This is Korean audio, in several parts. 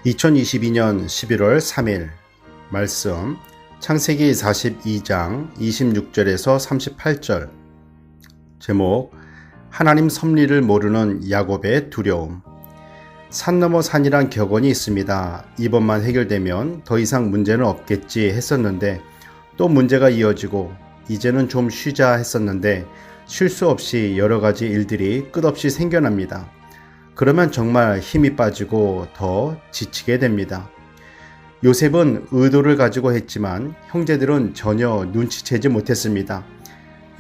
2022년 11월 3일 말씀 창세기 42장 26절에서 38절. 제목 하나님 섭리를 모르는 야곱의 두려움. 산 넘어 산이란 격언이 있습니다. 이번만 해결되면 더 이상 문제는 없겠지 했었는데 또 문제가 이어지고 이제는 좀 쉬자 했었는데 쉴 수 없이 여러 가지 일들이 끝없이 생겨납니다. 그러면 정말 힘이 빠지고 더 지치게 됩니다. 요셉은 의도를 가지고 했지만 형제들은 전혀 눈치채지 못했습니다.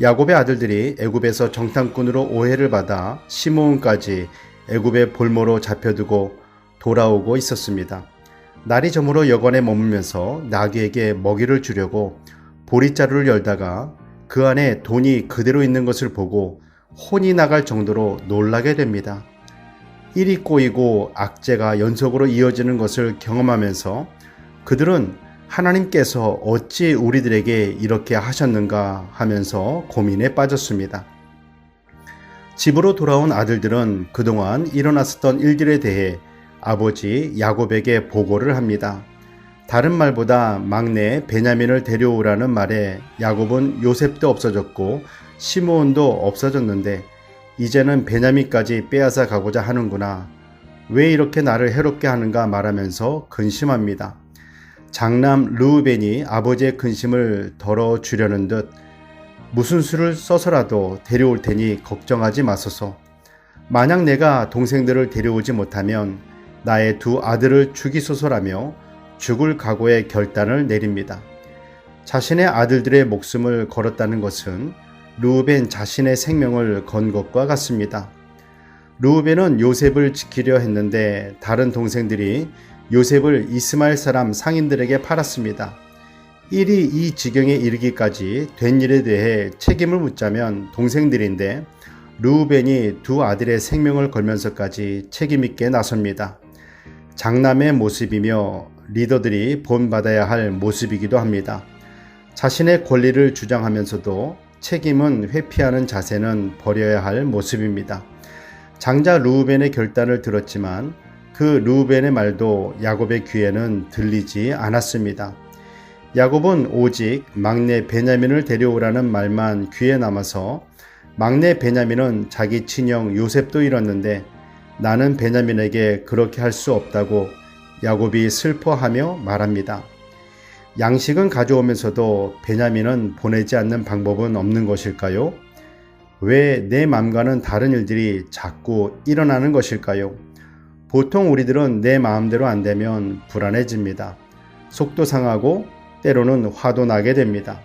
야곱의 아들들이 애굽에서 정탐꾼으로 오해를 받아 시므온까지 애굽의 볼모로 잡혀두고 돌아오고 있었습니다. 날이 저물어 여관에 머물면서 나귀에게 먹이를 주려고 보리자루를 열다가 그 안에 돈이 그대로 있는 것을 보고 혼이 나갈 정도로 놀라게 됩니다. 일이 꼬이고 악재가 연속으로 이어지는 것을 경험하면서 그들은 하나님께서 어찌 우리들에게 이렇게 하셨는가 하면서 고민에 빠졌습니다. 집으로 돌아온 아들들은 그동안 일어났었던 일들에 대해 아버지 야곱에게 보고를 합니다. 다른 말보다 막내 베냐민을 데려오라는 말에 야곱은 요셉도 없어졌고 시므온도 없어졌는데 이제는 베냐민까지 빼앗아 가고자 하는구나. 왜 이렇게 나를 해롭게 하는가 말하면서 근심합니다. 장남 르우벤이 아버지의 근심을 덜어주려는 듯 무슨 수를 써서라도 데려올 테니 걱정하지 마소서. 만약 내가 동생들을 데려오지 못하면 나의 두 아들을 죽이소서라며 죽을 각오의 결단을 내립니다. 자신의 아들들의 목숨을 걸었다는 것은 르우벤 자신의 생명을 건 것과 같습니다. 르우벤은 요셉을 지키려 했는데 다른 동생들이 요셉을 이스마엘 사람 상인들에게 팔았습니다. 일이 이 지경에 이르기까지 된 일에 대해 책임을 묻자면 동생들인데 르우벤이 두 아들의 생명을 걸면서까지 책임있게 나섭니다. 장남의 모습이며 리더들이 본받아야 할 모습이기도 합니다. 자신의 권리를 주장하면서도 책임은 회피하는 자세는 버려야 할 모습입니다. 장자 르우벤의 결단을 들었지만 그 르우벤의 말도 야곱의 귀에는 들리지 않았습니다. 야곱은 오직 막내 베냐민을 데려오라는 말만 귀에 남아서 막내 베냐민은 자기 친형 요셉도 잃었는데 나는 베냐민에게 그렇게 할 수 없다고 야곱이 슬퍼하며 말합니다. 양식은 가져오면서도 베냐민은 보내지 않는 방법은 없는 것일까요? 왜 내 마음과는 다른 일들이 자꾸 일어나는 것일까요? 보통 우리들은 내 마음대로 안 되면 불안해집니다. 속도 상하고 때로는 화도 나게 됩니다.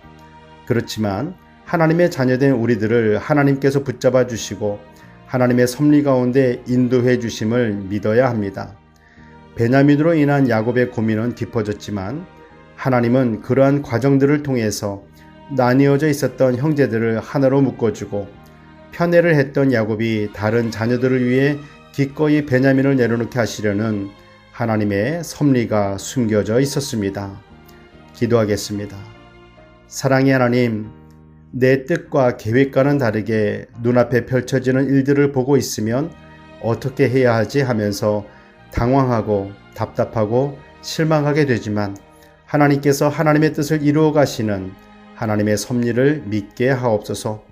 그렇지만 하나님의 자녀된 우리들을 하나님께서 붙잡아 주시고 하나님의 섭리 가운데 인도해 주심을 믿어야 합니다. 베냐민으로 인한 야곱의 고민은 깊어졌지만 하나님은 그러한 과정들을 통해서 나뉘어져 있었던 형제들을 하나로 묶어주고 편애를 했던 야곱이 다른 자녀들을 위해 기꺼이 베냐민을 내려놓게 하시려는 하나님의 섭리가 숨겨져 있었습니다. 기도하겠습니다. 사랑의 하나님, 내 뜻과 계획과는 다르게 눈앞에 펼쳐지는 일들을 보고 있으면 어떻게 해야 하지 하면서 당황하고 답답하고 실망하게 되지만 하나님께서 하나님의 뜻을 이루어 가시는 하나님의 섭리를 믿게 하옵소서.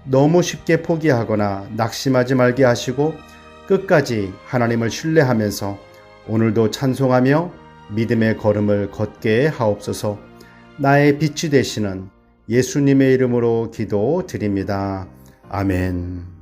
너무 쉽게 포기하거나 낙심하지 말게 하시고 끝까지 하나님을 신뢰하면서 오늘도 찬송하며 믿음의 걸음을 걷게 하옵소서. 나의 빛이 되시는 예수님의 이름으로 기도드립니다. 아멘.